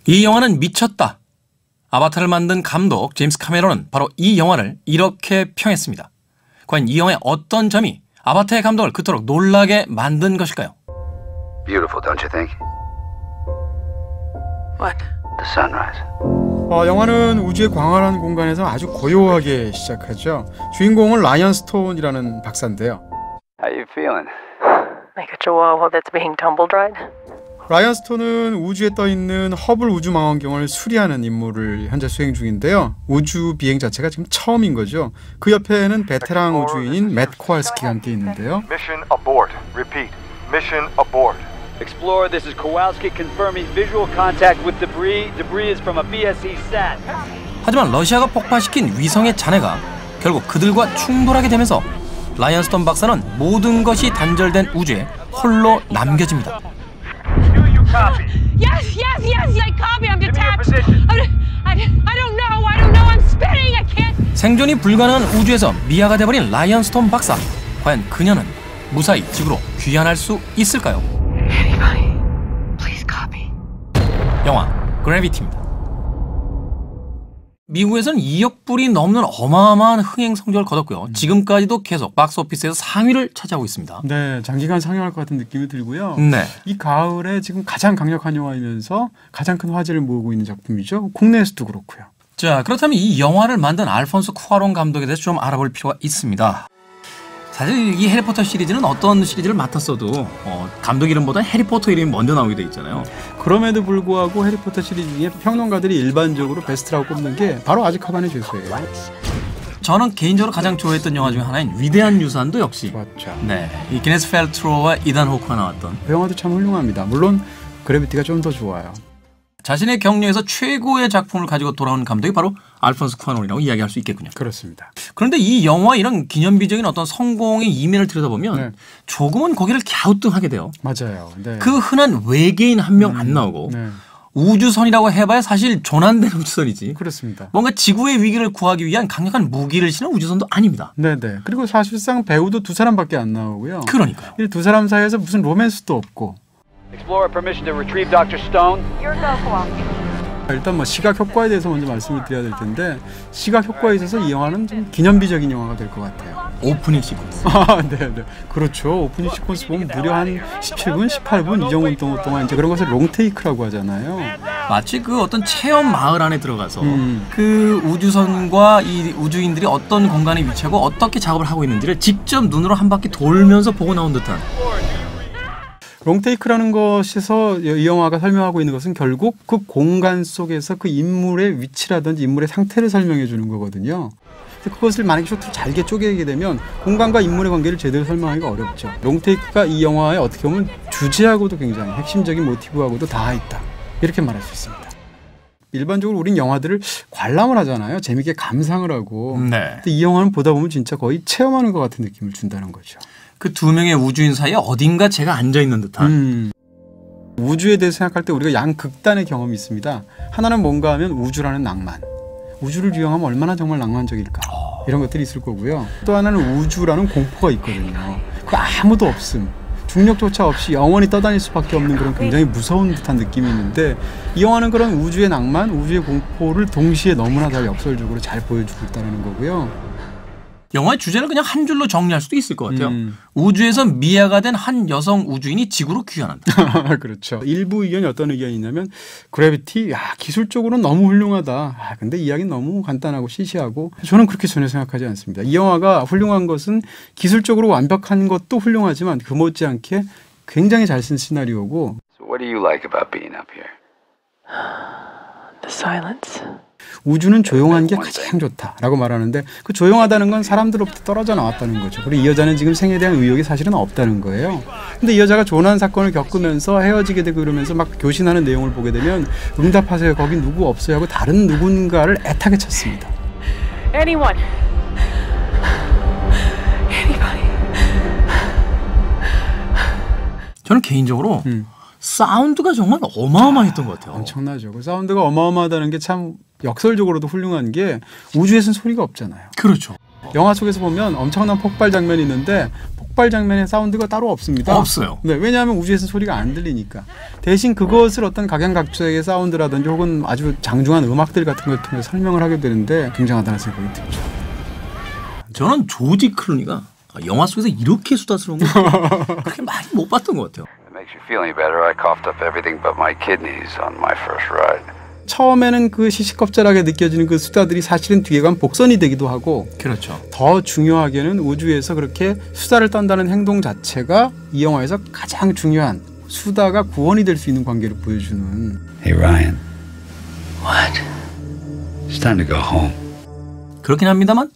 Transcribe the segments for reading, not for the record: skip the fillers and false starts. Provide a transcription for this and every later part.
이 영화는 미쳤다. 아바타를 만든 감독 제임스 카메론은 바로 이 영화를 이렇게 평했습니다. 과연 이 영화의 어떤 점이 아바타의 감독을 그토록 놀라게 만든 것일까요? Beautiful, don't you think? What? The sunrise. 영화는 우주의 광활한 공간에서 아주 고요하게 시작하죠. 주인공은 라이언 스톤이라는 박사인데요. How you feeling? Like a chihuahua that's being tumble dried? 라이언 스톤은 우주에 떠있는 허블 우주망원경을 수리하는 임무를 현재 수행 중인데요. 우주 비행 자체가 지금 처음인 거죠. 그 옆에는 베테랑 우주인인 맷 코알스키가 함께 있는데요. Mission abort. Repeat. Mission abort. Explorer, this is Kowalski confirming visual contact with debris. Debris is from a BSE sat. 하지만 러시아가 폭파시킨 위성의 잔해가 결국 그들과 충돌하게 되면서 라이언 스톤 박사는 모든 것이 단절된 우주에 홀로 남겨집니다. Yes, I copy. I'm detached. I don't know. I'm spinning. I can't. 생존이 불가능한 우주에서 미아가 돼버린 라이언 스톤 박사. 과연 그녀는 무사히 지구로 귀환할 수 있을까요? Anybody, please copy. 영화 그래비티입니다. 미국에서는 2억 불이 넘는 어마어마한 흥행 성적을 거뒀고요. 지금까지도 계속 박스오피스에서 상위를 차지하고 있습니다. 네, 장기간 상영할 것 같은 느낌이 들고요. 네. 이 가을에 지금 가장 강력한 영화이면서 가장 큰 화제를 모으고 있는 작품이죠. 국내에서도 그렇고요. 자, 그렇다면 이 영화를 만든 알폰소 쿠아론 감독에 대해서 좀 알아볼 필요가 있습니다. 사실 이 해리포터 시리즈는 어떤 시리즈를 맡았어도 감독 이름보다 해리포터 이름이 먼저 나오게 돼 있잖아요. 그럼에도 불구하고 해리포터 시리즈 중에 평론가들이 일반적으로 베스트라고 꼽는 게 바로 아즈카반의 죄수예요. 저는 개인적으로 가장 좋아했던 영화 중에 하나인 위대한 유산도 역시 맞죠. 네, 이 기네스 펠트로와 이단 호크가 나왔던 그 영화도 참 훌륭합니다. 물론 그래비티가 좀 더 좋아요. 자신의 경력에서 최고의 작품을 가지고 돌아온 감독이 바로 알폰소 쿠아론이라고 이야기할 수 있겠군요. 그렇습니다. 그런데 이 영화 이런 기념비적인 어떤 성공의 이면을 들여다보면 네. 조금은 고개를 갸우뚱하게 돼요. 맞아요. 네. 그 흔한 외계인 한 명 안 나오고 네. 우주선이라고 해봐야 사실 조난된 우주선이지. 그렇습니다. 뭔가 지구의 위기를 구하기 위한 강력한 무기를 실은 우주선도 아닙니다. 네네. 그리고 사실상 배우도 두 사람밖에 안 나오고요. 그러니까요. 이 두 사람 사이에서 무슨 로맨스도 없고. Explorer, permission to retrieve Dr. Stone. Your go, Kowalski. 일단 뭐 시각 효과에 대해서 먼저 말씀을 드려야 될 텐데 시각 효과에 있어서 이 영화는 좀 기념비적인 영화가 될 것 같아요. 오프닝 시퀀스. 네네. 그렇죠. 오프닝 시퀀스 보면 무려 한 17분, 18분 이 정도 동안 이제 그런 것을 롱테이크라고 하잖아요. 마치 그 어떤 체험 마을 안에 들어가서 그 우주선과 이 우주인들이 어떤 공간에 위치하고 어떻게 작업을 하고 있는지를 직접 눈으로 한 바퀴 돌면서 보고 나온 듯한. 롱테이크라는 것에서 이 영화가 설명하고 있는 것은 결국 그 공간 속에서 그 인물의 위치라든지 인물의 상태를 설명해 주는 거거든요. 그것을 만약에 쇼트로 잘게 쪼개게 되면 공간과 인물의 관계를 제대로 설명하기가 어렵죠. 롱테이크가 이 영화에 어떻게 보면 주제하고도 굉장히 핵심적인 모티브하고도 닿아 있다. 이렇게 말할 수 있습니다. 일반적으로 우린 영화들을 관람을 하잖아요. 재밌게 감상을 하고. 네. 근데 이 영화는 보다 보면 진짜 거의 체험하는 것 같은 느낌을 준다는 거죠. 그 두 명의 우주인 사이에 어딘가 제가 앉아있는 듯한. 우주에 대해서 생각할 때 우리가 양극단의 경험이 있습니다. 하나는 뭔가 하면 우주라는 낭만. 우주를 유영하면 얼마나 정말 낭만적일까. 이런 것들이 있을 거고요. 또 하나는 우주라는 공포가 있거든요. 그 아무도 없음. 중력조차 없이 영원히 떠다닐 수밖에 없는 그런 굉장히 무서운 듯한 느낌이 있는데 이 영화는 그런 우주의 낭만, 우주의 공포를 동시에 너무나 다 역설적으로 잘 보여주고 있다는 거고요. 영화의 주제를 그냥 한 줄로 정리할 수도 있을 것 같아요. 우주에서 미아가 된 한 여성 우주인이 지구로 귀환한다. 그렇죠. 일부 의견이 어떤 의견이 있냐면 그래비티 기술적으로는 너무 훌륭하다. 근데 이야기는 너무 간단하고 시시하고 저는 그렇게 전혀 생각하지 않습니다. 이 영화가 훌륭한 것은 기술적으로 완벽한 것도 훌륭하지만 그 못지않게 굉장히 잘 쓴 시나리오고. So what do you like about being up here? The silence. 우주는 조용한 게 가장 좋다라고 말하는데 그 조용하다는 건 사람들로부터 떨어져 나왔다는 거죠. 그리고 이 여자는 지금 생에 대한 의욕이 사실은 없다는 거예요. 근데 이 여자가 조난 사건을 겪으면서 헤어지게 되고 그러면서 막 교신하는 내용을 보게 되면 응답하세요. 거기 누구 없어요 하고 다른 누군가를 애타게 찾습니다. Anyone. Anybody. 저는 개인적으로 사운드가 정말 어마어마했던 것 같아요. 엄청나죠. 그 사운드가 어마어마하다는 게 참 역설적으로도 훌륭한 게 우주에서는 소리가 없잖아요. 그렇죠. 영화 속에서 보면 엄청난 폭발 장면이 있는데 폭발 장면의 사운드가 따로 없습니다. 없어요. 네, 왜냐하면 우주에서 소리가 안 들리니까. 대신 그것을 어떤 각양각색의 사운드라든지 혹은 아주 장중한 음악들 같은 걸 통해 설명을 하게 되는데 굉장하다는 생각이 들죠. 저는 조지 클루니가 영화 속에서 이렇게 수다스러운 거 그렇게 많이 못 봤던 것 같아요. It makes you feel any better. I coughed up everything but my kidneys on my first ride. 처음에는 그 시시껍질하게 느껴지는 그 수다들이 사실은 뒤에 가면 복선이 되기도 하고 그렇죠. 더 중요하게는 우주에서 그렇게 수다를 떤다는 행동 자체가 이 영화에서 가장 중요한 수다가 구원이 될 수 있는 관계를 보여주는. Hey Ryan. What? It's time to go home. 그렇긴 합니다만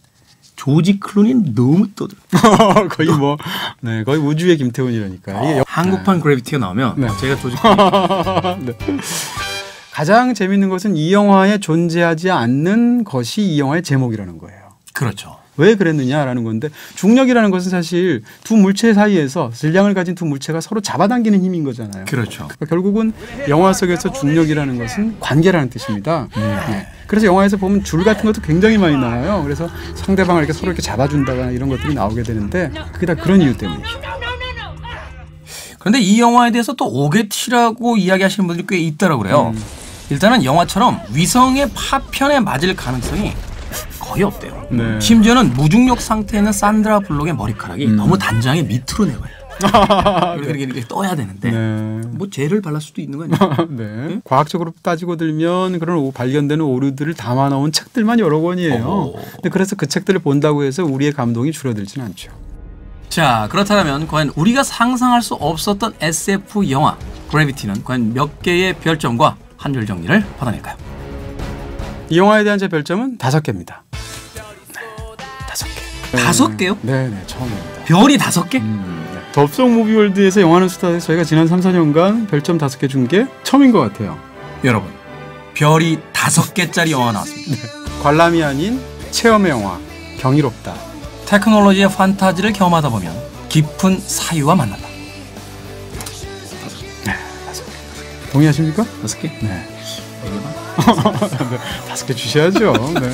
조지 클루니는 너무 떠들어. 거의 뭐 네, 거의 우주의 김태훈이라니까. 이게 한국판 그래비티가 나오면 네. 제가 조지 클루니. 네. 가장 재밌는 것은 이 영화에 존재하지 않는 것이 이 영화의 제목이라는 거예요. 그렇죠. 왜 그랬느냐라는 건데 중력이라는 것은 사실 두 물체 사이에서 질량을 가진 두 물체가 서로 잡아당기는 힘인 거잖아요. 그렇죠. 그러니까 결국은 영화 속에서 중력이라는 것은 관계라는 뜻입니다. 네. 그래서 영화에서 보면 줄 같은 것도 굉장히 많이 나와요. 그래서 상대방을 이렇게 서로 이렇게 잡아준다거나 이런 것들이 나오게 되는데 그게 다 그런 이유 때문이죠. 그런데 이 영화에 대해서 또 오게티라고 이야기하시는 분들이 꽤 있다고 그래요. 일단은 영화처럼 위성의 파편에 맞을 가능성이 거의 없대요. 네. 심지어는 무중력 상태에 있는 산드라 블록의 머리카락이 너무 단장에 밑으로 내려요. 이렇게 떠야 되는데 네. 뭐 젤을 발랄 수도 있는 거 아니에요? 네. 과학적으로 따지고 들면 그런 발견되는 오류들을 담아놓은 책들만 여러 권이에요. 근데 그래서 그 책들을 본다고 해서 우리의 감동이 줄어들지는 않죠. 자, 그렇다면 과연 우리가 상상할 수 없었던 SF 영화 그래비티는 과연 몇 개의 별점과 한 줄 정리를 받아낼까요? 이 영화에 대한 제 별점은 5개입니다. 네, 5개. 5개요? 네, 처음입니다. 별이 5개? 네. 덥석 무비월드에서 영화는 수다에서 저희가 지난 3, 4년간 별점 5개 준 게 처음인 것 같아요. 여러분, 별이 5개짜리 영화가 나왔습니다. 관람이 아닌 체험의 영화, 경이롭다. 테크놀로지의 판타지를 경험하다 보면 깊은 사유와 만난다. 동의하십니까? 5개? 네. 4개만? 네, 5개 주셔야죠. 네.